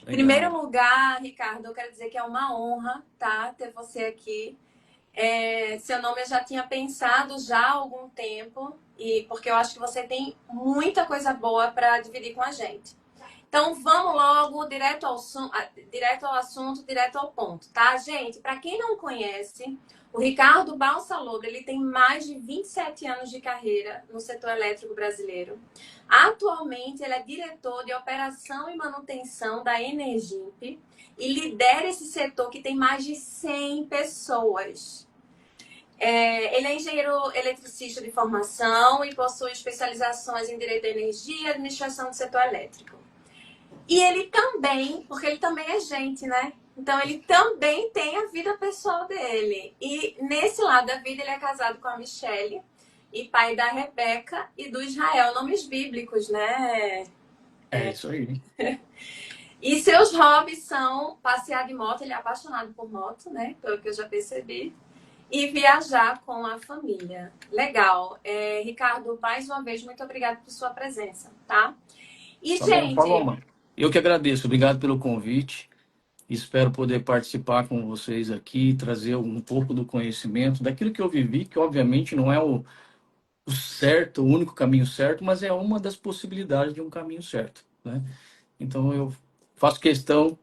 Em primeiro Legal. lugar, Ricardo, eu quero dizer que é uma honra, tá, ter você aqui. Seu nome eu já tinha pensado já há algum tempo, e porque eu acho que você tem muita coisa boa para dividir com a gente. Então vamos logo direto ao assunto, direto ao ponto, tá, gente? Para quem não conhece, o Ricardo Balsalobre, ele tem mais de 27 anos de carreira no setor elétrico brasileiro. Atualmente, ele é diretor de operação e manutenção da Energimp e lidera esse setor que tem mais de 100 pessoas. Ele é engenheiro eletricista de formação e possui especializações em direito à energia e administração do setor elétrico. E ele também, porque ele também é gente, né? Então ele também tem a vida pessoal dele. E nesse lado da vida ele é casado com a Michele e pai da Rebeca e do Israel, nomes bíblicos, né? É isso aí. E seus hobbies são passear de moto, ele é apaixonado por moto, né? Pelo que eu já percebi. E viajar com a família. Legal. Ricardo, mais uma vez, muito obrigada por sua presença, tá? E, Tá bom, gente, Paloma. Eu que agradeço. Obrigado pelo convite. Espero poder participar com vocês aqui, trazer um pouco do conhecimento, daquilo que eu vivi, que obviamente não é o certo, o único caminho certo, mas é uma das possibilidades de um caminho certo, né? Então eu faço questão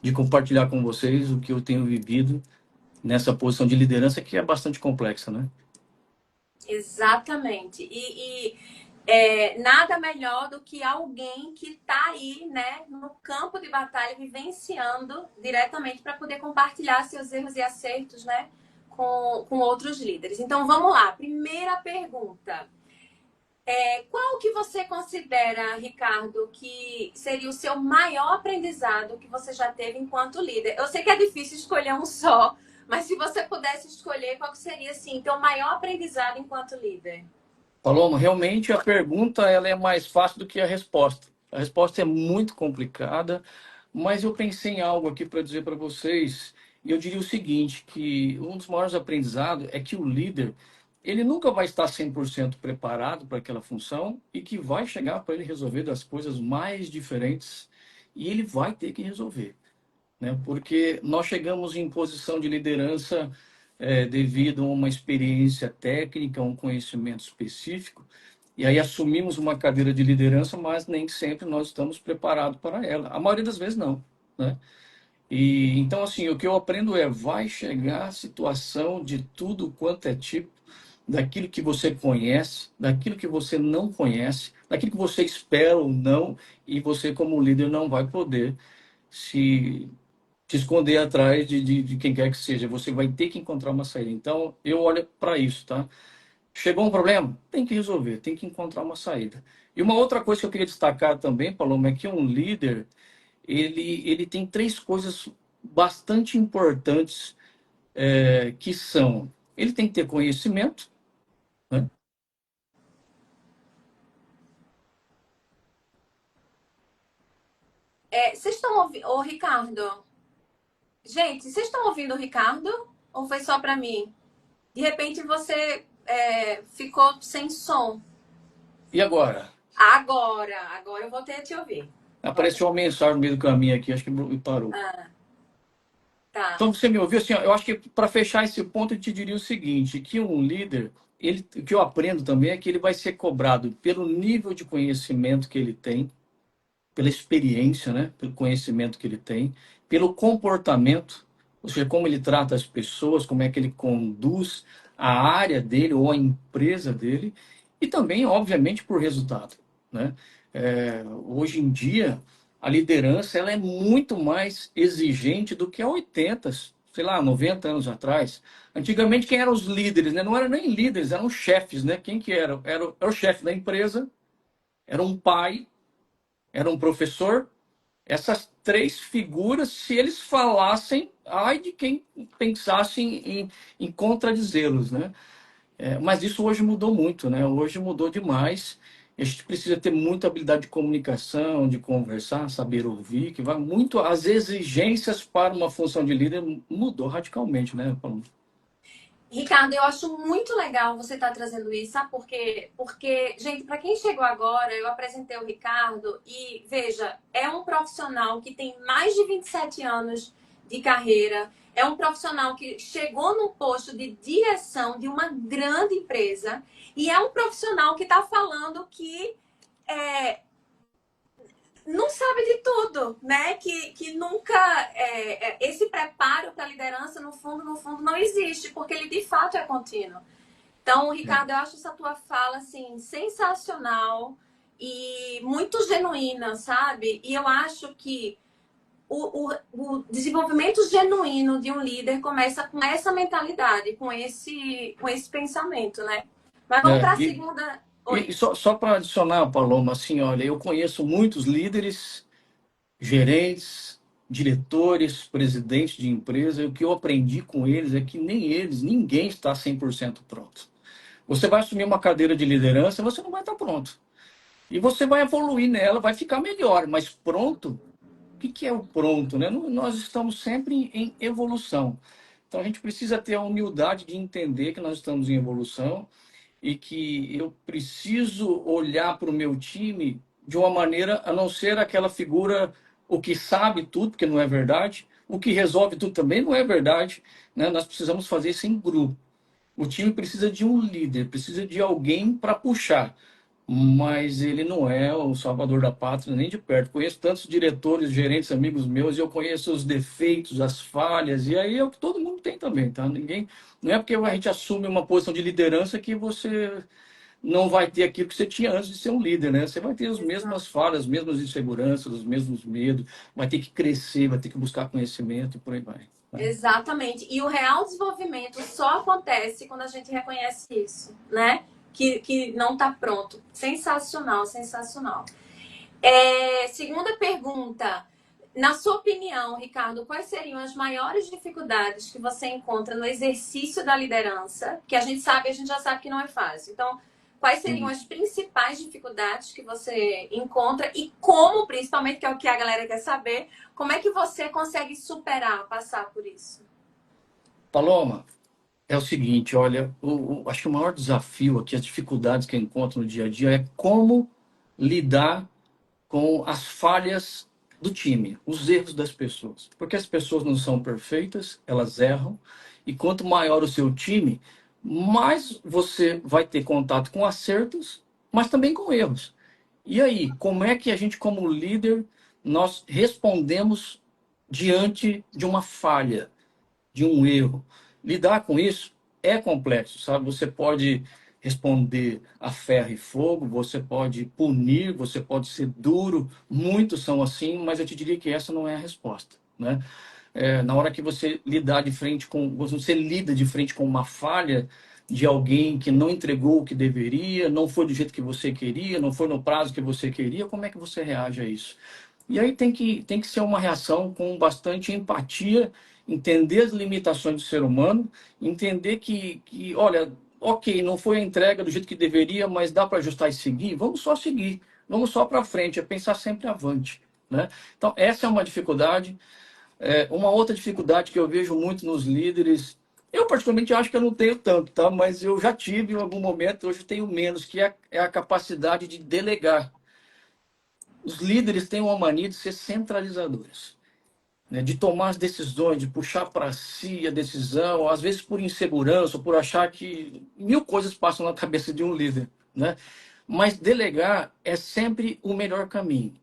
de compartilhar com vocês o que eu tenho vivido nessa posição de liderança que é bastante complexa, né? exatamente. Nada melhor do que alguém que está aí, né, no campo de batalha, vivenciando diretamente para poder compartilhar seus erros e acertos, né, com outros líderes. Então, vamos lá. Primeira pergunta. Qual que você considera, Ricardo, que seria o seu maior aprendizado que você já teve enquanto líder? Eu sei que é difícil escolher um só, mas se você pudesse escolher, qual que seria, assim, teu maior aprendizado enquanto líder? Paloma, realmente a pergunta ela é mais fácil do que a resposta. A resposta é muito complicada, mas eu pensei em algo aqui para dizer para vocês, e eu diria o seguinte, que um dos maiores aprendizados é que o líder, ele nunca vai estar 100% preparado para aquela função e que vai chegar para ele resolver das coisas mais diferentes e ele vai ter que resolver, né? Porque nós chegamos em posição de liderança devido a uma experiência técnica, um conhecimento específico, e aí assumimos uma cadeira de liderança, mas nem sempre nós estamos preparados para ela. A maioria das vezes não, né? E então assim, o que eu aprendo vai chegar a situação de tudo quanto é tipo, daquilo que você conhece, daquilo que você não conhece, daquilo que você espera ou não, e você como líder não vai poder se esconder atrás de quem quer que seja. Você vai ter que encontrar uma saída. Então, eu olho para isso, tá? Chegou um problema? Tem que resolver, tem que encontrar uma saída. E uma outra coisa que eu queria destacar também, Paloma, é que um líder, ele tem três coisas bastante importantes que são, ele tem que ter conhecimento, né? Vocês estão ouvindo... Ô, Ricardo, gente, vocês estão ouvindo o Ricardo? Ou foi só para mim? De repente você ficou sem som. E agora? Agora eu voltei a te ouvir. Apareceu uma mensagem no meio do caminho aqui, acho que parou. Ah, tá. Então, você me ouviu assim, ó, eu acho que para fechar esse ponto, eu te diria o seguinte, que um líder, o que eu aprendo também é que ele vai ser cobrado pelo nível de conhecimento que ele tem, pela experiência, né, pelo conhecimento que ele tem, pelo comportamento, ou seja, como ele trata as pessoas, como é que ele conduz a área dele ou a empresa dele, e também, obviamente, por resultado, né? Hoje em dia, a liderança ela é muito mais exigente do que há 80, sei lá, 90 anos atrás. Antigamente, quem eram os líderes, né? Não eram nem líderes, eram chefes, né? Quem que era? Era o chefe da empresa, era um pai, era um professor. Essas três figuras, se eles falassem, ai de quem pensasse em contradizê-los, né? Mas isso hoje mudou muito, né? Hoje mudou demais. A gente precisa ter muita habilidade de comunicação, de conversar, saber ouvir, que vai muito. As exigências para uma função de líder mudou radicalmente, né, Paulo? Ricardo, eu acho muito legal você estar trazendo isso, sabe por quê? Porque, gente, para quem chegou agora, eu apresentei o Ricardo e, veja, é um profissional que tem mais de 27 anos de carreira, é um profissional que chegou no posto de direção de uma grande empresa e é um profissional que está falando que é, não sabe de tudo, né? Que nunca esse preparo para a liderança, no fundo, não existe, porque ele de fato é contínuo. Então, É. Ricardo, eu acho essa tua fala assim sensacional e muito genuína, sabe? E eu acho que o desenvolvimento genuíno de um líder começa com essa mentalidade, com esse pensamento, né? Mas vamos É, para a segunda. e Oi. só para adicionar, Paloma, assim, olha, eu conheço muitos líderes, gerentes, diretores, presidentes de empresa, e o que eu aprendi com eles é que nem eles, ninguém está 100% pronto. Você vai assumir uma cadeira de liderança, você não vai estar pronto. E você vai evoluir nela, vai ficar melhor, mas pronto, o que é o pronto, né? Nós estamos sempre em evolução. Então a gente precisa ter a humildade de entender que nós estamos em evolução e que eu preciso olhar para o meu time de uma maneira a não ser aquela figura, o que sabe tudo, porque não é verdade, o que resolve tudo também não é verdade, né? Nós precisamos fazer isso em grupo. O time precisa de um líder, precisa de alguém para puxar, mas ele não é o salvador da pátria nem de perto. Conheço tantos diretores, gerentes, amigos meus, e eu conheço os defeitos, as falhas, e aí é o que todo mundo tem também, tá? Ninguém, não é porque a gente assume uma posição de liderança que você não vai ter aquilo que você tinha antes de ser um líder, né? Você vai ter as mesmas falhas, as mesmas inseguranças, os mesmos medos, vai ter que crescer, vai ter que buscar conhecimento e por aí vai. Né? Exatamente. E o real desenvolvimento só acontece quando a gente reconhece isso, né? Que não está pronto. Sensacional, sensacional. Segunda pergunta. Na sua opinião, Ricardo, quais seriam as maiores dificuldades que você encontra no exercício da liderança? Que a gente sabe, a gente já sabe que não é fácil. Então, quais seriam Sim. as principais dificuldades que você encontra e como, principalmente, que é o que a galera quer saber, como é que você consegue superar, passar por isso? Paloma, é o seguinte, olha, acho que o maior desafio aqui, as dificuldades que eu encontro no dia a dia é como lidar com as falhas do time, os erros das pessoas. Porque as pessoas não são perfeitas, elas erram, e quanto maior o seu time, mais você vai ter contato com acertos, mas também com erros. E aí, como é que a gente, como líder, nós respondemos diante de uma falha? De um erro. Lidar com isso é complexo, sabe? Você pode responder a ferro e fogo, você pode punir, você pode ser duro, muitos são assim, mas eu te diria que essa não é a resposta, né? Na hora que você lidar de frente com, você lida de frente com uma falha de alguém que não entregou o que deveria, não foi do jeito que você queria, não foi no prazo que você queria, como é que você reage a isso? E aí tem que ser uma reação com bastante empatia, entender as limitações do ser humano, entender que olha, ok, não foi a entrega do jeito que deveria, mas dá para ajustar e seguir, vamos só seguir, vamos só para frente, é pensar sempre avante, né? Então, essa é uma dificuldade. Uma outra dificuldade que eu vejo muito nos líderes, eu particularmente acho que eu não tenho tanto, tá? Mas eu já tive em algum momento, hoje eu tenho menos, que é a capacidade de delegar. Os líderes têm uma mania de ser centralizadores, né? De tomar as decisões, de puxar para si a decisão, às vezes por insegurança, por achar que mil coisas passam na cabeça de um líder, né? Mas delegar é sempre o melhor caminho.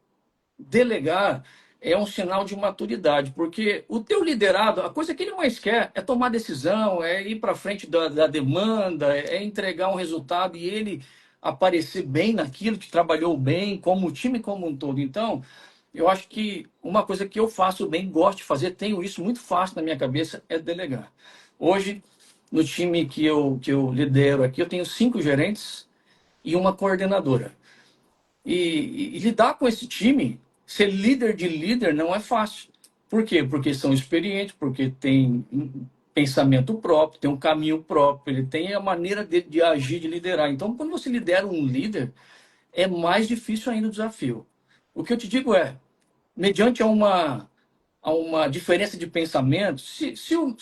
Delegar é um sinal de maturidade, porque o teu liderado, a coisa que ele mais quer é tomar decisão, é ir para frente da demanda, é entregar um resultado e ele aparecer bem naquilo que trabalhou bem, como o time como um todo. Então, eu acho que uma coisa que eu faço bem, gosto de fazer, tenho isso muito fácil na minha cabeça, é delegar. Hoje, no time que eu lidero aqui, eu tenho 5 gerentes e uma coordenadora. E lidar com esse time, ser líder de líder não é fácil. Por quê? Porque são experientes, porque tem um pensamento próprio, tem um caminho próprio, ele tem a maneira de agir, de liderar. Então, quando você lidera um líder, é mais difícil ainda o desafio. O que eu te digo é, mediante a uma a uma diferença de pensamento, se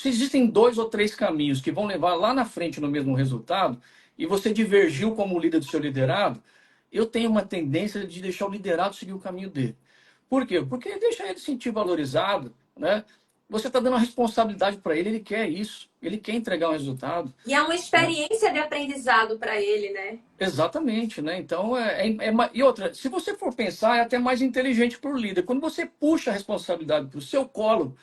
existem dois ou três caminhos que vão levar lá na frente no mesmo resultado, e você divergiu como líder do seu liderado, eu tenho uma tendência de deixar o liderado seguir o caminho dele. Por quê? Porque deixa ele se sentir valorizado, né? Você está dando uma responsabilidade para ele quer isso, ele quer entregar um resultado. E é uma Né? experiência de aprendizado para ele, né? Exatamente, né? Então, e outra, se você for pensar, é até mais inteligente para o líder. Quando você puxa a responsabilidade para o seu colo,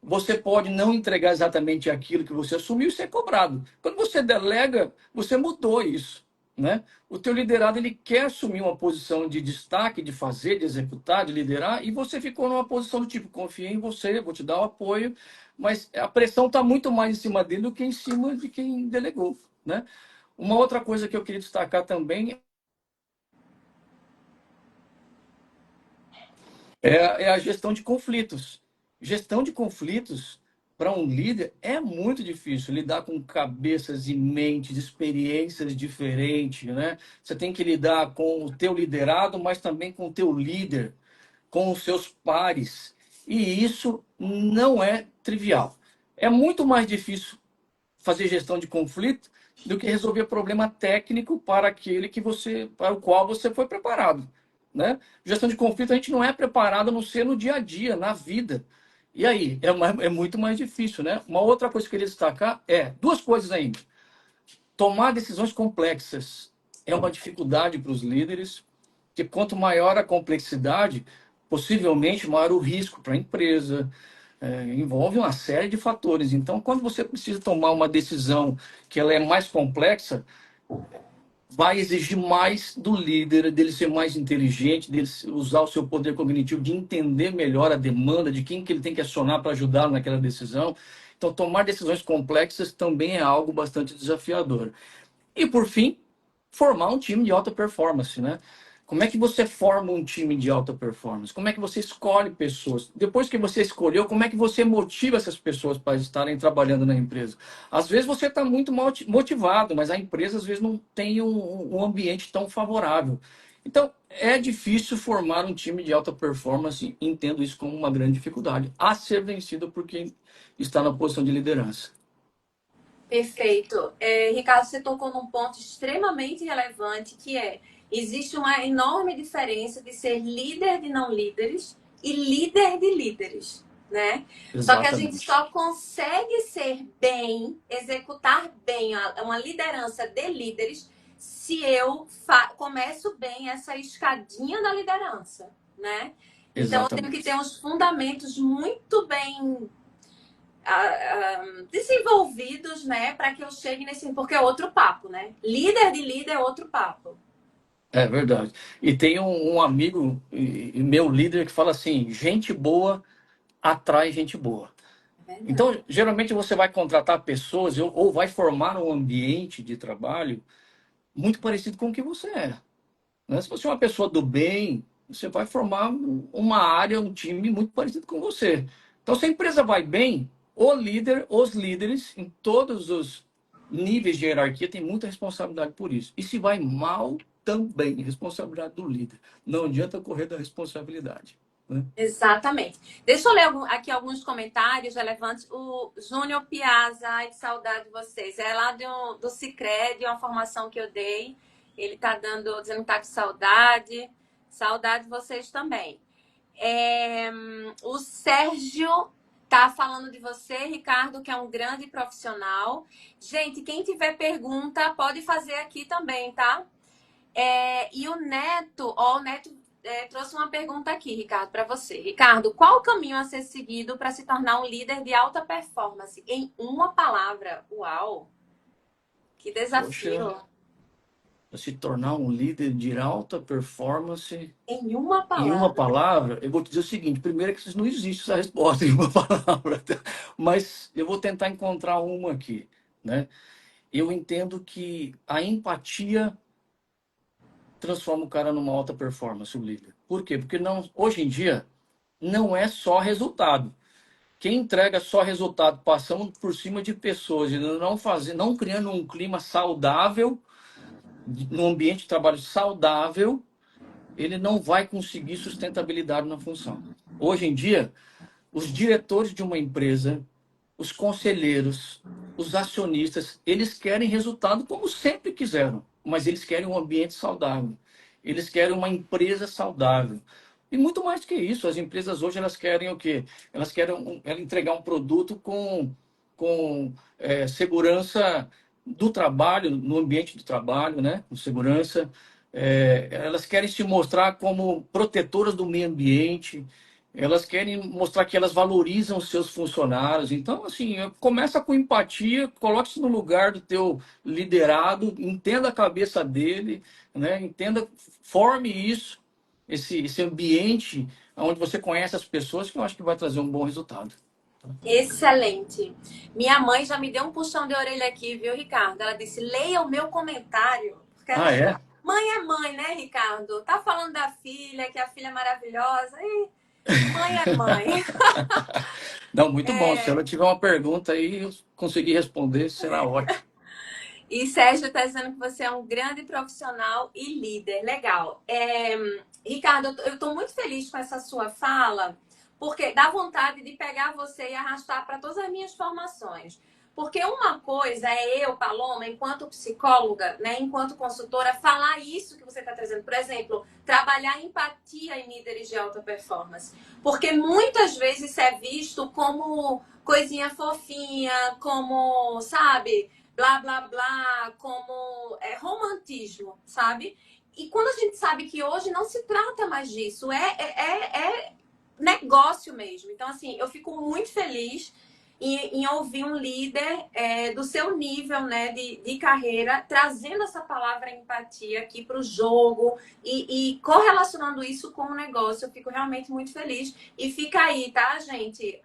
você pode não entregar exatamente aquilo que você assumiu e ser cobrado. Quando você delega, você mudou isso, né? O teu liderado, ele quer assumir uma posição de destaque, de fazer, de executar, de liderar, e você ficou numa posição do tipo, confiei em você, vou te dar o apoio, mas a pressão está muito mais em cima dele do que em cima de quem delegou, né? Uma outra coisa que eu queria destacar também é a gestão de conflitos. Gestão de conflitos, para um líder, é muito difícil lidar com cabeças e mentes, experiências diferentes, né? Você tem que lidar com o teu liderado, mas também com o teu líder, com os seus pares. E isso não é trivial. É muito mais difícil fazer gestão de conflito do que resolver problema técnico para aquele que você, para o qual você foi preparado, né? Gestão de conflito a gente não é preparado a não ser no dia a dia, na vida. E aí é muito mais difícil, né? Uma outra coisa que eu queria destacar é duas coisas ainda. Tomar decisões complexas é uma dificuldade para os líderes, que quanto maior a complexidade, possivelmente maior o risco para a empresa, envolve uma série de fatores. Então, quando você precisa tomar uma decisão que ela é mais complexa, vai exigir mais do líder, dele ser mais inteligente, dele usar o seu poder cognitivo, de entender melhor a demanda, de quem que ele tem que acionar para ajudar naquela decisão. Então, tomar decisões complexas também é algo bastante desafiador. E, por fim, formar um time de alta performance, né? Como é que você forma um time de alta performance? Como é que você escolhe pessoas? Depois que você escolheu, como é que você motiva essas pessoas para estarem trabalhando na empresa? Às vezes você está muito motivado, mas a empresa às vezes não tem um ambiente tão favorável. Então, é difícil formar um time de alta performance, entendo isso como uma grande dificuldade, a ser vencido por quem está na posição de liderança. Perfeito. Ricardo, você tocou num ponto extremamente relevante, que é, existe uma enorme diferença de ser líder de não líderes e líder de líderes, né? Só que a gente Exatamente. só consegue ser bem, executar bem uma liderança de líderes se eu começo bem essa escadinha da liderança, né? Então, eu tenho que ter Exatamente. uns fundamentos muito bem desenvolvidos, né, para que eu chegue nesse, porque é outro papo, né? Líder de líder é outro papo. É verdade. E tem um amigo, meu líder, que fala assim: gente boa atrai gente boa. É verdade. Então, geralmente você vai contratar pessoas ou vai formar um ambiente de trabalho muito parecido com o que você é. Né? Se você é uma pessoa do bem, você vai formar uma área, um time muito parecido com você. Então, se a empresa vai bem, o líder, os líderes, em todos os níveis de hierarquia, tem muita responsabilidade por isso. E se vai mal, também, responsabilidade do líder. Não adianta correr da responsabilidade. Né? Exatamente. Deixa eu ler aqui alguns comentários relevantes. O Júnior Piazza, ai, que saudade de vocês. É lá do Sicredi, uma formação que eu dei. Ele tá dizendo que tá com saudade. Saudade de vocês também. O Sérgio tá falando de você, Ricardo, que é um grande profissional. Gente, quem tiver pergunta, pode fazer aqui também, tá? E o Neto, ó, o Neto trouxe uma pergunta aqui, Ricardo, para você. Ricardo, qual o caminho a ser seguido para se tornar um líder de alta performance? Em uma palavra. Uau! Que Poxa, desafio. se tornar um líder de alta performance. Em uma Em uma palavra. palavra, eu vou te dizer o seguinte: primeiro é que não existe essa resposta em uma palavra, tá? Mas eu vou tentar encontrar uma aqui, né? Eu entendo que a empatia transforma o cara numa alta performance, o líder. Por quê? Porque não, hoje em dia não é só resultado. Quem entrega só resultado passando por cima de pessoas e não criando um clima saudável, num ambiente de trabalho saudável, ele não vai conseguir sustentabilidade na função. Hoje em dia, os diretores de uma empresa, os conselheiros, os acionistas, eles querem resultado como sempre quiseram, mas eles querem um ambiente saudável. Eles querem uma empresa saudável. E muito mais que isso, as empresas hoje elas querem o quê? Elas querem entregar um produto com segurança do trabalho, no ambiente do trabalho, né? Com segurança. Elas querem se mostrar como protetoras do meio ambiente, elas querem mostrar que elas valorizam os seus funcionários. Então, assim, começa com empatia, coloque-se no lugar do teu liderado, entenda a cabeça dele, né? Entenda, forme isso, esse ambiente onde você conhece as pessoas, que eu acho que vai trazer um bom resultado. Excelente. Minha mãe já me deu um puxão de orelha aqui, viu, Ricardo? Ela disse: leia o meu comentário. Porque Ah, é? mãe é mãe, né, Ricardo? Tá falando da filha, que a filha é maravilhosa. E mãe é mãe. Não, muito bom. Se ela tiver uma pergunta aí, eu conseguir responder, será ótimo. E Sérgio está dizendo que você é um grande profissional e líder. Legal. Ricardo, eu estou muito feliz com essa sua fala, porque dá vontade de pegar você e arrastar para todas as minhas formações. Porque uma coisa é eu, Paloma, enquanto psicóloga, né, enquanto consultora, falar isso que você está trazendo. Por exemplo, trabalhar empatia em líderes de alta performance. Porque muitas vezes isso é visto como coisinha fofinha, como, sabe, blá blá blá, como romantismo, sabe? E quando a gente sabe que hoje não se trata mais disso, é negócio mesmo. Então, assim, eu fico muito feliz em ouvir um líder do seu nível, né, de carreira, trazendo essa palavra empatia aqui para o jogo e correlacionando isso com o negócio. Eu fico realmente muito feliz. E fica aí, tá, gente?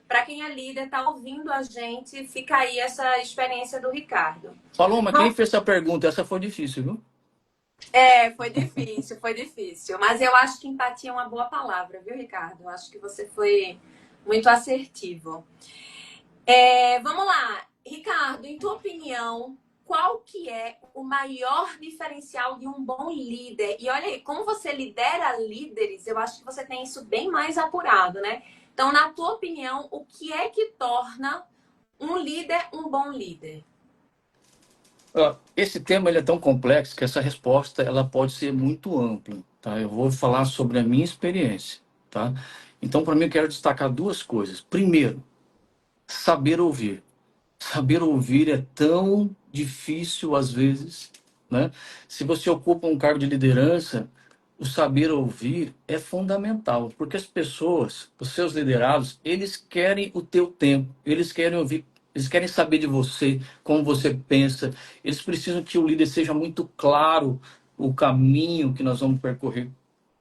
Para quem é líder, tá ouvindo a gente, fica aí essa experiência do Ricardo. Paloma, quem Bom, fez essa pergunta? Essa foi difícil, viu? foi difícil, foi difícil. Mas eu acho que empatia é uma boa palavra, viu, Ricardo? Eu acho que você foi muito assertivo. Vamos lá. Ricardo, em tua opinião, qual que é o maior diferencial de um bom líder? E olha aí, como você lidera líderes, eu acho que você tem isso bem mais apurado, né? Então, na tua opinião, o que é que torna um líder um bom líder? Esse tema ele é tão complexo que essa resposta ela pode ser muito ampla, tá? Eu vou falar sobre a minha experiência, tá? Então, para mim, eu quero destacar duas coisas. Primeiro, saber ouvir. Saber ouvir é tão difícil às vezes, né? Se você ocupa um cargo de liderança, o saber ouvir é fundamental, porque as pessoas, os seus liderados, eles querem o teu tempo, eles querem ouvir, eles querem saber de você, como você pensa, eles precisam que o líder seja muito claro o caminho que nós vamos percorrer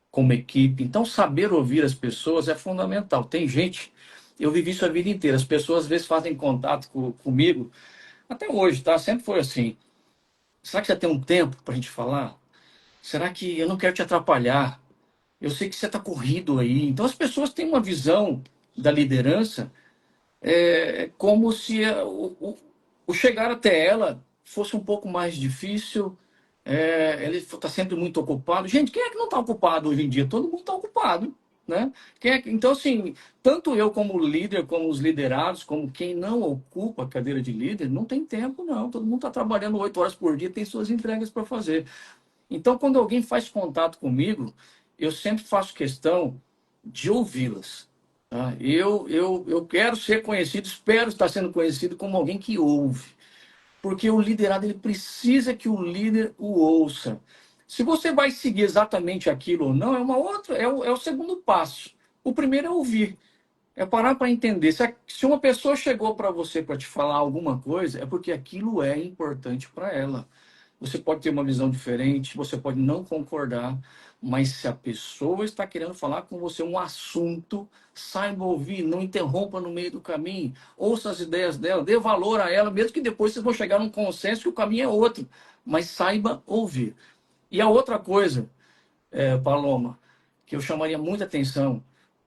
como equipe. Então, saber ouvir as pessoas é fundamental. Tem gente, eu vivi isso a vida inteira, as pessoas às vezes fazem contato comigo, até hoje, tá? Sempre foi assim. Será que você tem um tempo para a gente falar? Será que eu não quero te atrapalhar? Eu sei que você está corrido aí. Então, as pessoas têm uma visão da liderança como se o chegar até ela fosse um pouco mais difícil. Ele está sempre muito ocupado. Gente, quem é que não está ocupado hoje em dia? Todo mundo está ocupado, né? Então, assim, tanto eu como líder, como os liderados, como quem não ocupa a cadeira de líder, não tem tempo, não. Todo mundo está trabalhando 8 horas por dia, tem suas entregas para fazer. Então, quando alguém faz contato comigo, eu sempre faço questão de ouvi-las. Tá? Eu quero ser conhecido, espero estar sendo conhecido como alguém que ouve. Porque o liderado ele precisa que o líder o ouça. Se você vai seguir exatamente aquilo ou não, é uma outra, é o segundo passo. O primeiro é ouvir, é parar para entender. Se uma pessoa chegou para você para te falar alguma coisa, é porque aquilo é importante para ela. Você pode ter uma visão diferente, você pode não concordar, mas se a pessoa está querendo falar com você um assunto, saiba ouvir, não interrompa no meio do caminho, ouça as ideias dela, dê valor a ela, mesmo que depois vocês vão chegar num consenso que o caminho é outro, mas saiba ouvir. E a outra coisa, Paloma, que eu chamaria muita atenção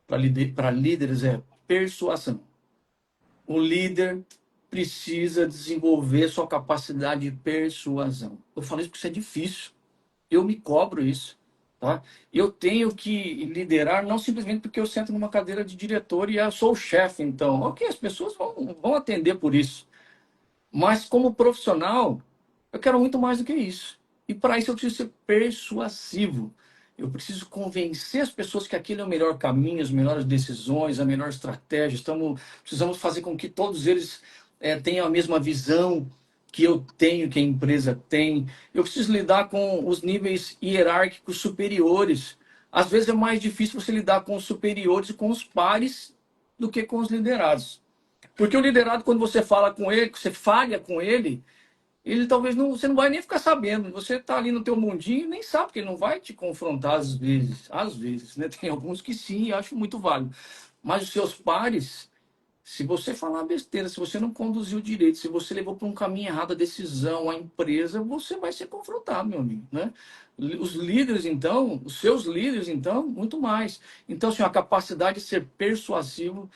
para líderes é persuasão. O líder precisa desenvolver sua capacidade de persuasão. Eu falo isso porque isso é difícil. Eu me cobro isso. tá? Eu tenho que liderar não simplesmente porque eu sento numa cadeira de diretor e eu sou o chefe, então. Ok, as pessoas vão atender por isso. Mas como profissional, eu quero muito mais do que isso. E para isso eu preciso ser persuasivo. Eu preciso convencer as pessoas que aquele é o melhor caminho, as melhores decisões, a melhor estratégia. Precisamos fazer com que todos eles tenham a mesma visão que eu tenho, que a empresa tem. Eu preciso lidar com os níveis hierárquicos superiores. Às vezes é mais difícil você lidar com os superiores e com os pares do que com os liderados. Porque o liderado, quando você fala com ele, que você falha com ele talvez não, você não vai nem ficar sabendo. Você está ali no teu mundinho e nem sabe que ele não vai te confrontar às vezes. Às vezes, né? Tem alguns que sim, e acho muito válido. Mas os seus pares, se você falar besteira, se você não conduziu direito, se você levou para um caminho errado a decisão, a empresa, você vai ser confrontado, meu amigo, né? Os líderes, então, os seus líderes, então, muito mais. Então, assim, a capacidade de ser persuasivo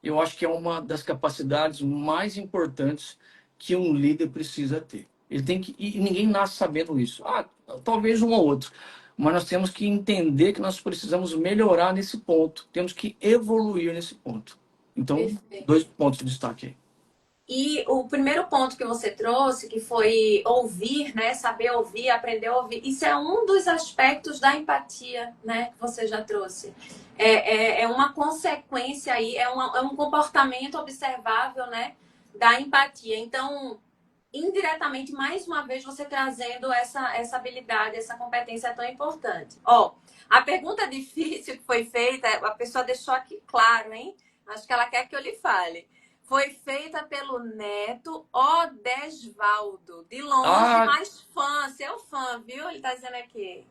eu acho que é uma das capacidades mais importantes que um líder precisa ter. Ele tem que, e ninguém nasce sabendo isso. Ah, talvez um ou outro. Mas nós temos que entender que nós precisamos melhorar nesse ponto. Temos que evoluir nesse ponto. Então, Perfeito. dois pontos de destaque aí. E o primeiro ponto que você trouxe, que foi ouvir, né? Saber ouvir, aprender a ouvir, isso é um dos aspectos da empatia, né? Que você já trouxe. É uma consequência aí, é um comportamento observável, né? Da empatia. Então, indiretamente, mais uma vez, você trazendo essa habilidade, essa competência tão importante. Ó, a pergunta difícil que foi feita, a pessoa deixou aqui claro, hein? Acho que ela quer que eu lhe fale. Foi feita pelo neto Odesvaldo. De longe, Ah, mas fã, seu fã, viu? Ele tá dizendo aqui.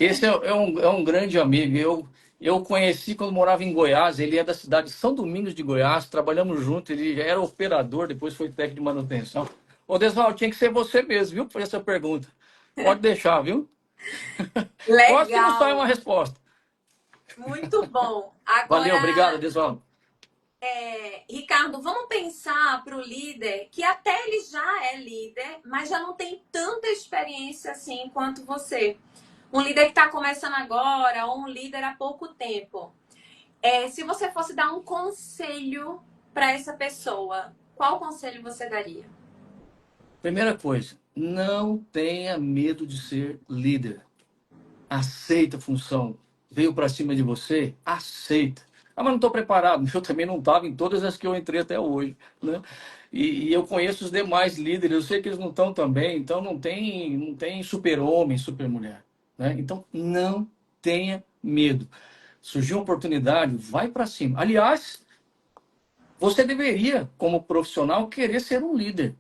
esse é um grande amigo. Eu conheci quando morava em Goiás. Ele é da cidade de São Domingos de Goiás. Trabalhamos juntos. Ele já era operador, depois foi técnico de manutenção. Ô, Desval, tinha que ser você mesmo, viu? Por essa pergunta. Pode deixar, viu? Quase que não sai uma Legal, resposta. muito bom. Valeu, obrigado, Agora, Desval. Ricardo, vamos pensar para o líder, que até ele já é líder, mas já não tem tanta experiência assim quanto você. Um líder que está começando agora, ou um líder há pouco tempo. Se você fosse dar um conselho para essa pessoa, qual conselho você daria? Primeira coisa, não tenha medo de ser líder. Aceita a função. Veio para cima de você, aceita. Ah, mas não estou preparado. Eu também não estava em todas as que eu entrei até hoje, né? E eu conheço os demais líderes, eu sei que eles não estão também, então não tem super-homem, super-mulher, né? Então não tenha medo. Surgiu uma oportunidade, vai para cima. Aliás, você deveria, como profissional, querer ser um líder.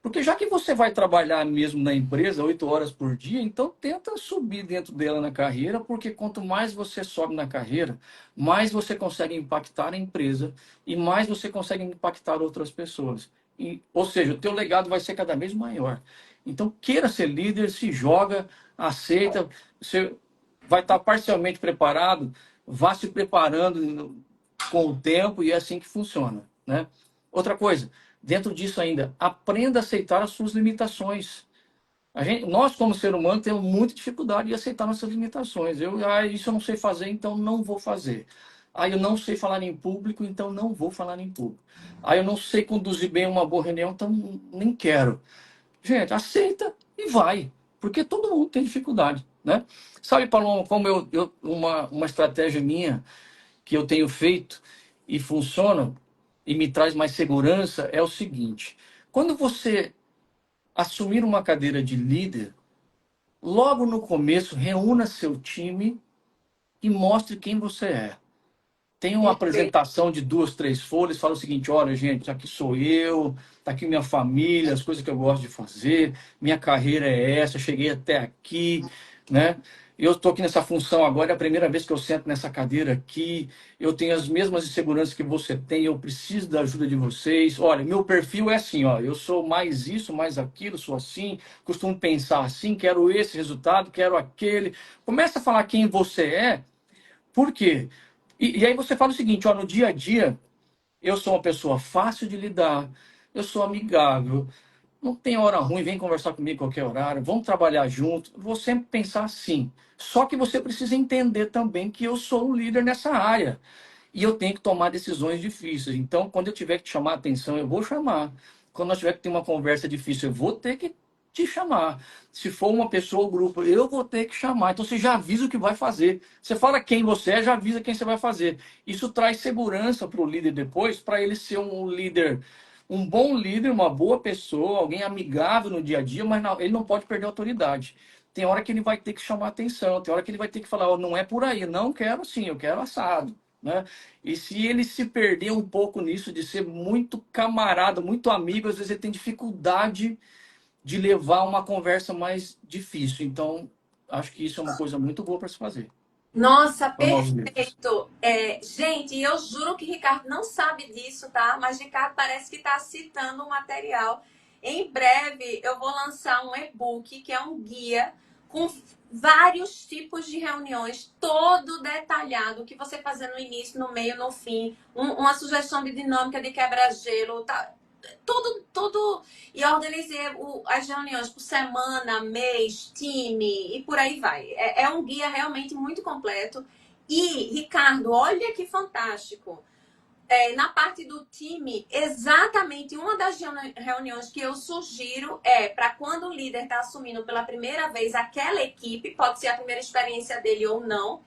Porque já que você vai trabalhar mesmo na empresa 8 horas por dia, então tenta subir dentro dela na carreira, porque quanto mais você sobe na carreira, mais você consegue impactar a empresa e mais você consegue impactar outras pessoas. Ou seja, o teu legado vai ser cada vez maior. Então queira ser líder, se joga, aceita, você vai estar parcialmente preparado, vá se preparando com o tempo e é assim que funciona, né? Outra coisa, dentro disso ainda, aprenda a aceitar as suas limitações. Nós, como ser humano, temos muita dificuldade de aceitar nossas limitações. Isso eu não sei fazer, então não vou fazer. Eu não sei falar em público, então não vou falar em público. Eu não sei conduzir bem uma boa reunião, então nem quero. Gente, aceita e vai, porque todo mundo tem dificuldade, né? Sabe, Paulo, como uma estratégia minha que eu tenho feito e funciona e me traz mais segurança é o seguinte: quando você assumir uma cadeira de líder, logo no começo reúna seu time e mostre quem você é. Tem uma Perfeito. apresentação de 2, 3 folhas, fala o seguinte: olha, gente, aqui sou eu, tá aqui minha família, as coisas que eu gosto de fazer, minha carreira é essa, eu cheguei até aqui, né? Eu estou aqui nessa função agora, é a primeira vez que eu sento nessa cadeira aqui, eu tenho as mesmas inseguranças que você tem, eu preciso da ajuda de vocês. Olha, meu perfil é assim, ó, eu sou mais isso, mais aquilo, sou assim, costumo pensar assim, quero esse resultado, quero aquele. Começa a falar quem você é. Por quê? E aí você fala o seguinte, ó, no dia a dia, eu sou uma pessoa fácil de lidar, eu sou amigável, não tem hora ruim, vem conversar comigo em qualquer horário, vamos trabalhar junto. Vou sempre pensar assim. Só que você precisa entender também que eu sou um líder nessa área. E eu tenho que tomar decisões difíceis. Então, quando eu tiver que te chamar a atenção, eu vou chamar. Quando nós tiver que ter uma conversa difícil, eu vou ter que te chamar. Se for uma pessoa ou grupo, eu vou ter que chamar. Então, você já avisa o que vai fazer. Você fala quem você é, já avisa quem você vai fazer. Isso traz segurança para o líder depois, para ele ser um líder, um bom líder, uma boa pessoa, alguém amigável no dia a dia, mas não, ele não pode perder a autoridade. Tem hora que ele vai ter que chamar atenção, tem hora que ele vai ter que falar, oh, não é por aí, não quero assim, eu quero assado, né? E se ele se perder um pouco nisso, de ser muito camarada, muito amigo, às vezes ele tem dificuldade de levar uma conversa mais difícil. Então, acho que isso é uma coisa muito boa para se fazer Nossa, para novos líderes. perfeito. Gente, eu juro que Ricardo não sabe disso, tá? Mas Ricardo parece que está citando o material. Em breve eu vou lançar um e-book, que é um guia com vários tipos de reuniões, todo detalhado, o que você fazer no início, no meio, no fim, uma sugestão de dinâmica de quebra-gelo, tá? Tudo. E eu organizei as reuniões por semana, mês, time e por aí vai. É um guia realmente muito completo. E, Ricardo, olha que fantástico. Na parte do time, exatamente uma das reuniões que eu sugiro é para quando o líder está assumindo pela primeira vez aquela equipe, pode ser a primeira experiência dele ou não,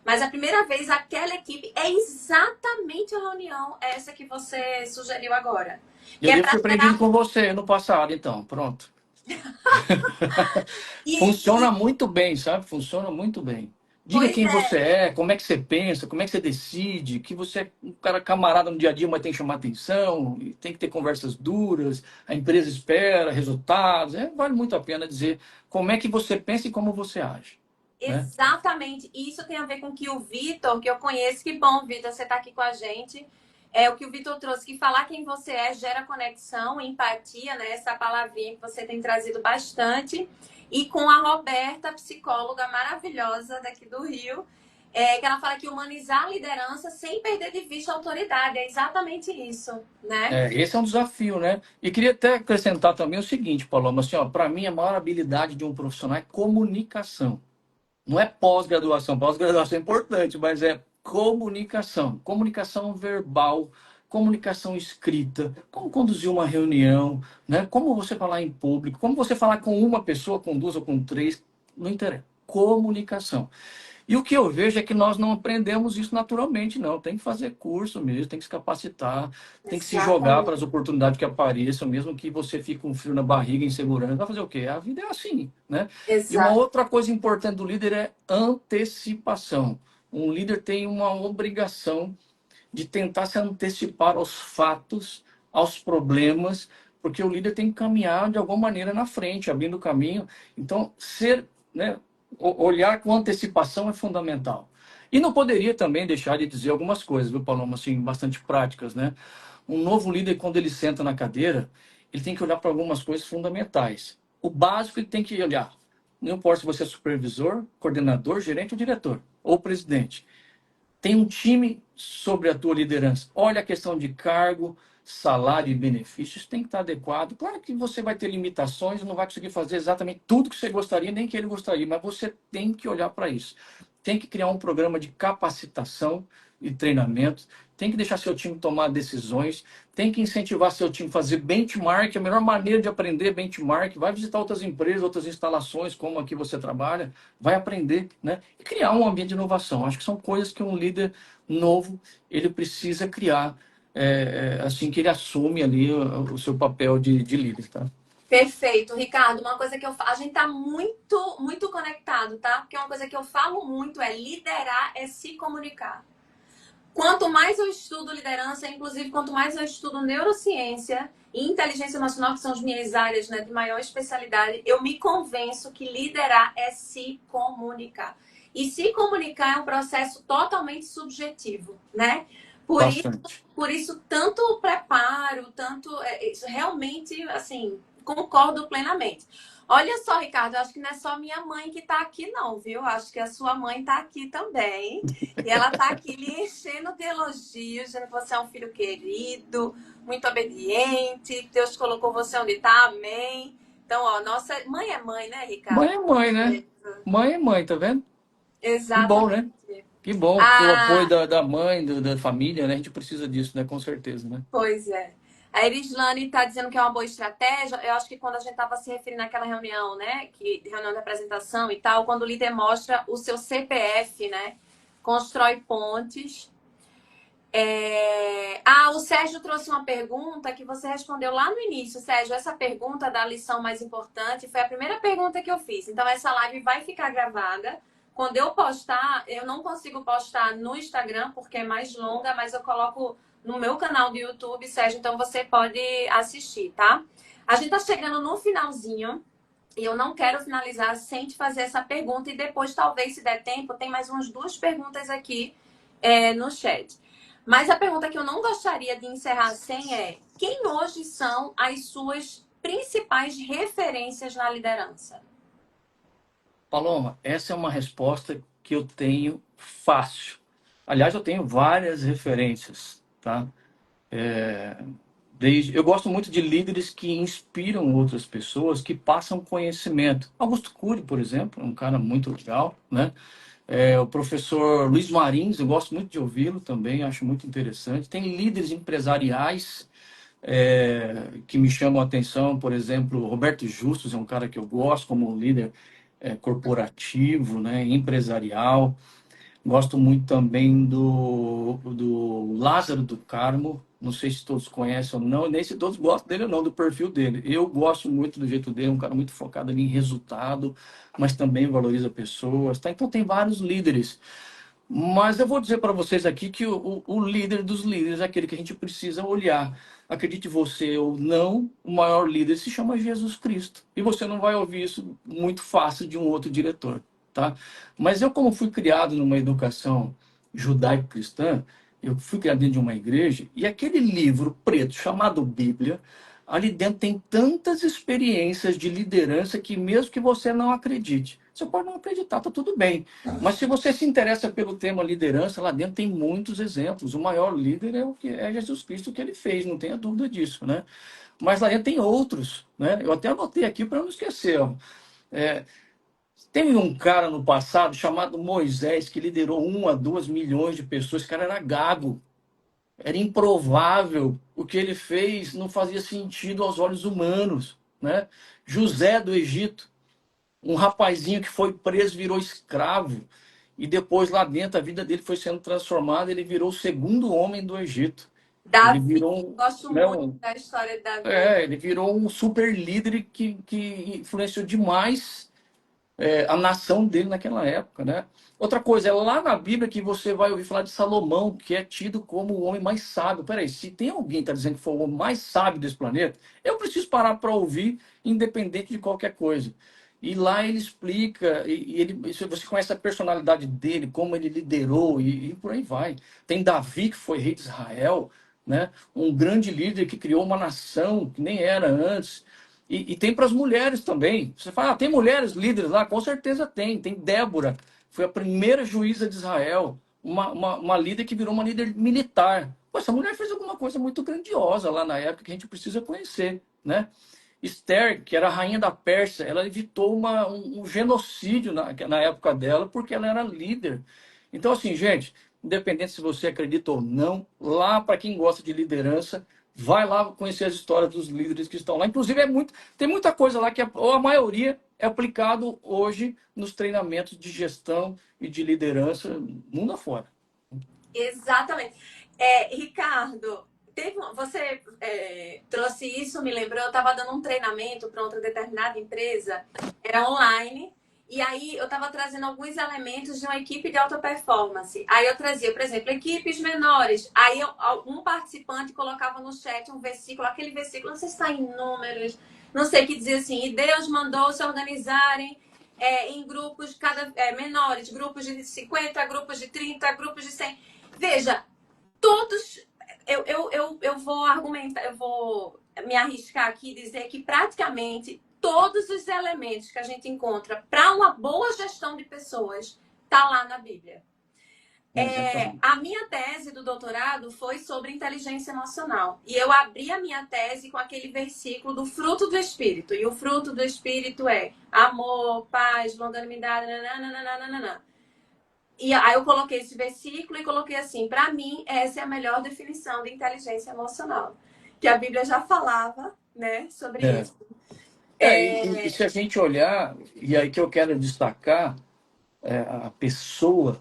mas a primeira vez aquela equipe é exatamente a reunião essa que você sugeriu agora. Que Eu é devo para ter aprendido gerar. com você no passado, então, pronto. E, Funciona muito bem, sabe? Funciona muito bem. Diga pois quem é, você é, como é que você pensa, como é que você decide, que você é um cara camarada no dia a dia, mas tem que chamar atenção, e tem que ter conversas duras, a empresa espera resultados. Vale muito a pena dizer como é que você pensa e como você age, né? exatamente. Isso tem a ver com que o Vitor, que eu conheço, que bom, Vitor, você está aqui com a gente. É o que o Vitor trouxe, que falar quem você é gera conexão, empatia, né? Essa palavrinha que você tem trazido bastante. E com a Roberta, psicóloga maravilhosa daqui do Rio, que ela fala que humanizar a liderança sem perder de vista a autoridade. É exatamente isso, né? Esse é um desafio, né? E queria até acrescentar também o seguinte, Paloma, assim, ó, para mim a maior habilidade de um profissional é comunicação. Não é pós-graduação. Pós-graduação é importante, mas é comunicação. Comunicação verbal, comunicação escrita, como conduzir uma reunião, né? Como você falar em público, como você falar com uma pessoa, com duas ou com três, não interessa. Comunicação. E o que eu vejo é que nós não aprendemos isso naturalmente, não. Tem que fazer curso mesmo, tem que se capacitar, tem que se jogar para Exatamente. as oportunidades que apareçam, mesmo que você fique com frio na barriga, insegurança. Vai fazer o quê? A vida é assim, né? E uma Exato. outra coisa importante do líder é antecipação. Um líder tem uma obrigação de tentar se antecipar aos fatos, aos problemas, porque o líder tem que caminhar de alguma maneira na frente, abrindo o caminho. Então, né, olhar com antecipação é fundamental. E não poderia também deixar de dizer algumas coisas, viu, Paloma, assim, bastante práticas, né? Um novo líder, quando ele senta na cadeira, ele tem que olhar para algumas coisas fundamentais. O básico ele tem que olhar. Não importa se você é supervisor, coordenador, gerente ou diretor, ou presidente. Tem um time sobre a tua liderança. Olha a questão de cargo, salário e benefícios, tem que estar adequado. Claro que você vai ter limitações, não vai conseguir fazer exatamente tudo que você gostaria, nem que ele gostaria, mas você tem que olhar para isso. Tem que criar um programa de capacitação e treinamento, tem que deixar seu time tomar decisões, tem que incentivar seu time a fazer benchmark, a melhor maneira de aprender benchmark, vai visitar outras empresas, outras instalações, como aqui você trabalha, vai aprender, né? E criar um ambiente de inovação. Acho que são coisas que um líder novo, ele precisa criar, assim que ele assume ali o seu papel de líder, tá? Perfeito, Ricardo. Uma coisa que a gente tá muito conectado, tá? Porque uma coisa que eu falo muito é liderar é se comunicar. Quanto mais eu estudo liderança, inclusive quanto mais eu estudo neurociência e inteligência emocional, que são as minhas áreas, né, de maior especialidade, eu me convenço que liderar é se comunicar. E se comunicar é um processo totalmente subjetivo, né? Por isso, bastante. por isso tanto preparo, tanto isso realmente, assim, concordo plenamente. Olha só, Ricardo, eu acho que não é só minha mãe que está aqui, não, viu? Acho que a sua mãe está aqui também. E ela está aqui lhe enchendo de elogios, dizendo que você é um filho querido, muito obediente, que Deus colocou você onde está, amém. Então, ó, nossa, mãe é mãe, né, Ricardo? Mãe é mãe, né? Mãe é mãe, tá vendo? Que bom, né? Exatamente. Que bom. O apoio Ah, da mãe, da família, né? A gente precisa disso, né? Com certeza, né? pois é. A Erislane está dizendo que é uma boa estratégia. Eu acho que quando a gente estava se referindo àquela reunião, né? Que, reunião de apresentação e tal, quando o líder mostra o seu CPF, né? Constrói pontes. O Sérgio trouxe uma pergunta que você respondeu lá no início. Sérgio, essa pergunta da lição mais importante foi a primeira pergunta que eu fiz. Então, essa live vai ficar gravada. Quando eu postar, eu não consigo postar no Instagram porque é mais longa, mas eu coloco no meu canal do YouTube, Sérgio, então você pode assistir, tá? A gente tá chegando no finalzinho e eu não quero finalizar sem te fazer essa pergunta e depois, talvez, se der tempo, tem mais umas duas perguntas aqui no chat. Mas a pergunta que eu não gostaria de encerrar sem é: quem hoje são as suas principais referências na liderança? Paloma, essa é uma resposta que eu tenho fácil. Aliás, eu tenho várias referências, tá? Eu gosto muito de líderes que inspiram outras pessoas, que passam conhecimento. Augusto Cury, por exemplo, é um cara muito legal, né? O professor Luiz Marins, eu gosto muito de ouvi-lo também, acho muito interessante. Tem líderes empresariais que me chamam a atenção, por exemplo, Roberto Justus é um cara que eu gosto como líder corporativo, né, empresarial. Gosto muito também do Lázaro do Carmo. Não sei se todos conhecem ou não, nem se todos gostam dele ou não, do perfil dele. Eu gosto muito do jeito dele, é um cara muito focado ali em resultado, mas também valoriza pessoas. Tá? Então tem vários líderes. Mas eu vou dizer para vocês aqui que o líder dos líderes é aquele que a gente precisa olhar. Acredite você ou não, o maior líder se chama Jesus Cristo. E você não vai ouvir isso muito fácil de um outro diretor, tá? Mas eu, como fui criado numa educação judaico-cristã, eu fui criado dentro de uma igreja, e aquele livro preto chamado Bíblia, ali dentro tem tantas experiências de liderança que mesmo que você não acredite, você pode não acreditar, tá tudo bem. Mas se você se interessa pelo tema liderança, lá dentro tem muitos exemplos. O maior líder é o que é Jesus Cristo que ele fez, não tenha dúvida disso, né? Mas lá dentro tem outros, né? Eu até anotei aqui para não esquecer. Ó. É, tem um cara no passado chamado Moisés que liderou 1 a 2 milhões de pessoas. Esse cara era gago, era improvável. O que ele fez não fazia sentido aos olhos humanos, né? José do Egito, um rapazinho que foi preso, virou escravo. E depois lá dentro a vida dele foi sendo transformada, ele virou o segundo homem do Egito. Ele Davi, virou gosto né, muito da história de Davi. ele virou um super líder que influenciou demais a nação dele naquela época, né? Outra coisa, é lá na Bíblia que você vai ouvir falar de Salomão, que é tido como o homem mais sábio. Peraí, se tem alguém que está dizendo que foi o homem mais sábio desse planeta, eu preciso parar para ouvir, independente de qualquer coisa. E lá ele explica, você conhece a personalidade dele, como ele liderou, e por aí vai. Tem Davi, que foi rei de Israel, né? Um grande líder que criou uma nação que nem era antes. E tem para as mulheres também. Você fala, tem mulheres líderes lá? Com certeza tem. Tem Débora, foi a primeira juíza de Israel, uma líder que virou uma líder militar. Pô, essa mulher fez alguma coisa muito grandiosa lá na época que a gente precisa conhecer, né? Esther, que era a rainha da Pérsia, ela evitou um genocídio na época dela, porque ela era líder. Então, assim, gente, independente se você acredita ou não, lá para quem gosta de liderança, vai lá conhecer as histórias dos líderes que estão lá. Inclusive, tem muita coisa lá que, ou a maioria, é aplicado hoje nos treinamentos de gestão e de liderança mundo afora. Exatamente. Ricardo, você trouxe isso, me lembrou, eu estava dando um treinamento para outra determinada empresa, era online, e aí eu estava trazendo alguns elementos de uma equipe de alta performance. Aí eu trazia, por exemplo, equipes menores. Aí um participante colocava no chat um versículo, aquele versículo, não sei se está em números, não sei, que dizia assim: e Deus mandou se organizarem em grupos menores, grupos de 50, grupos de 30, grupos de 100. Veja, todos, eu vou argumentar, eu vou me arriscar aqui e dizer que praticamente todos os elementos que a gente encontra para uma boa gestão de pessoas tá lá na Bíblia. A minha tese do doutorado foi sobre inteligência emocional. E eu abri a minha tese com aquele versículo do fruto do Espírito. E o fruto do Espírito é amor, paz, longanimidade, nananana. E aí eu coloquei esse versículo e coloquei assim, para mim, essa é a melhor definição de inteligência emocional. Que a Bíblia já falava, né, sobre isso. E se a gente olhar, e aí que eu quero destacar, a pessoa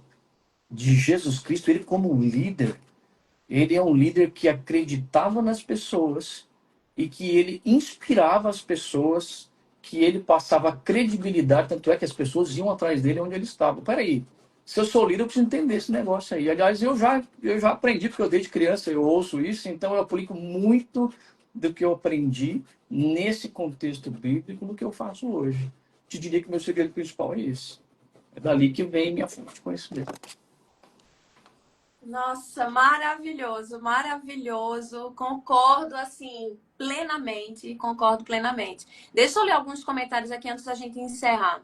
de Jesus Cristo, ele como líder, ele é um líder que acreditava nas pessoas e que ele inspirava as pessoas, que ele passava credibilidade, tanto é que as pessoas iam atrás dele onde ele estava. Peraí, se eu sou líder, eu preciso entender esse negócio aí. Aliás, eu já aprendi, porque eu desde criança eu ouço isso, então eu aplico muito do que eu aprendi nesse contexto bíblico no que eu faço hoje. Te diria que meu segredo principal é esse. É dali que vem minha fonte de conhecimento. Nossa, maravilhoso, maravilhoso. Concordo, assim, plenamente. Concordo plenamente. Deixa eu ler alguns comentários aqui antes da gente encerrar.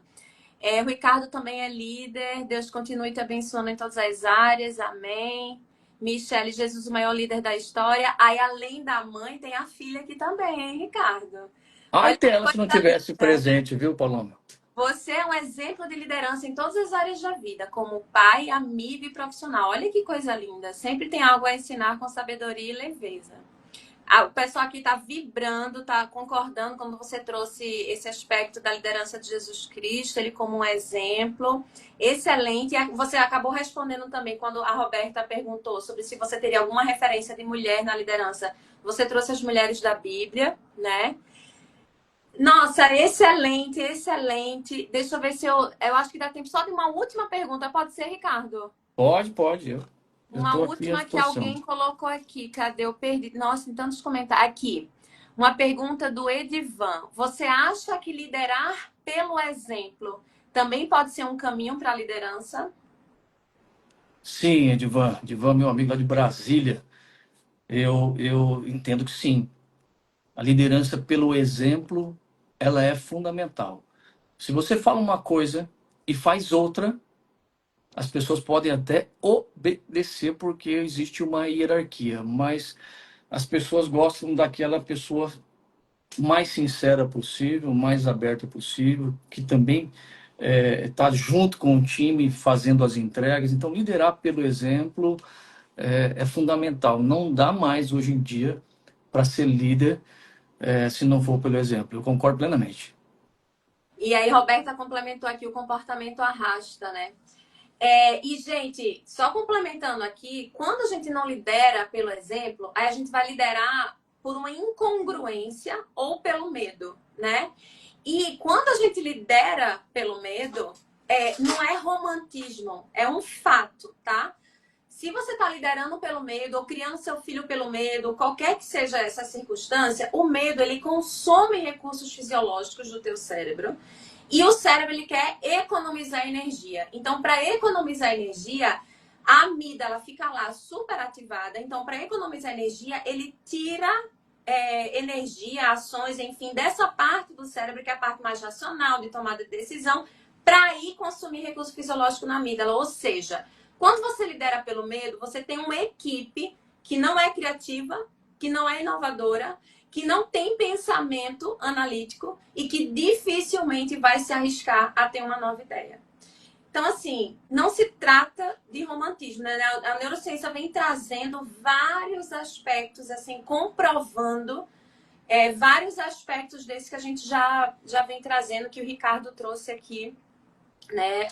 O Ricardo também é líder. Deus continue te abençoando em todas as áreas. Amém. Michele, Jesus, o maior líder da história. Aí, além da mãe, tem a filha aqui também, hein, Ricardo? Ai, Olha que tela se não coisa tivesse linda. presente, viu, Paloma? Você é um exemplo de liderança em todas as áreas da vida, como pai, amigo e profissional. Olha que coisa linda. Sempre tem algo a ensinar com sabedoria e leveza. O pessoal aqui está vibrando, está concordando quando você trouxe esse aspecto da liderança de Jesus Cristo, ele como um exemplo. Excelente. E você acabou respondendo também quando a Roberta perguntou sobre se você teria alguma referência de mulher na liderança. Você trouxe as mulheres da Bíblia, né? Nossa, excelente, excelente. Deixa eu ver se eu acho que dá tempo só de uma última pergunta. Pode ser, Ricardo? Pode, pode. Eu Uma estou aqui à última que disposição. alguém colocou aqui. Cadê? Eu perdi. Nossa, tem tantos comentários. Aqui. Uma pergunta do Edivan. Você acha que liderar pelo exemplo também pode ser um caminho para a liderança? Sim, Edivan. Edivan, meu amigo lá de Brasília. Eu entendo que sim. A liderança pelo exemplo, ela é fundamental. Se você fala uma coisa e faz outra, as pessoas podem até obedecer porque existe uma hierarquia, mas as pessoas gostam daquela pessoa mais sincera possível, mais aberta possível, que também está junto com o time fazendo as entregas. Então, liderar pelo exemplo é fundamental. Não dá mais hoje em dia para ser líder se não for pelo exemplo. Eu concordo plenamente. E aí, Roberta complementou aqui o comportamento arrasta, né? E, gente, só complementando aqui, quando a gente não lidera pelo exemplo, aí a gente vai liderar por uma incongruência ou pelo medo, né? E quando a gente lidera pelo medo, não é romantismo, é um fato, tá? Se você está liderando pelo medo ou criando seu filho pelo medo, qualquer que seja essa circunstância, o medo ele consome recursos fisiológicos do teu cérebro e o cérebro ele quer economizar energia. Então, para economizar energia, a amígdala fica lá super ativada. Então, para economizar energia, ele tira energia, ações, enfim, dessa parte do cérebro, que é a parte mais racional, de tomada de decisão, para ir consumir recurso fisiológico na amígdala. Ou seja, quando você lidera pelo medo, você tem uma equipe que não é criativa, que não é inovadora, que não tem pensamento analítico e que dificilmente vai se arriscar a ter uma nova ideia. Então, assim, não se trata de romantismo, né? A neurociência vem trazendo vários aspectos, assim, comprovando vários aspectos desses que a gente já vem trazendo, que o Ricardo trouxe aqui, né,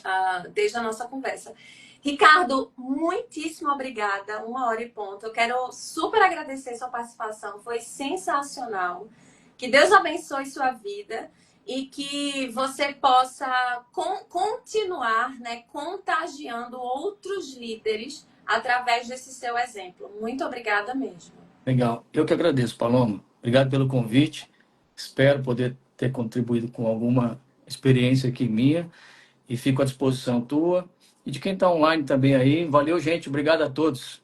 desde a nossa conversa. Ricardo, muitíssimo obrigada. 1h e ponto. Eu quero super agradecer sua participação. Foi sensacional. Que Deus abençoe sua vida e que você possa continuar, né, contagiando outros líderes através desse seu exemplo. Muito obrigada mesmo. Legal. Eu que agradeço, Paloma. Obrigado pelo convite. Espero poder ter contribuído com alguma experiência aqui minha e fico à disposição tua e de quem está online também aí. Valeu, gente. Obrigado a todos.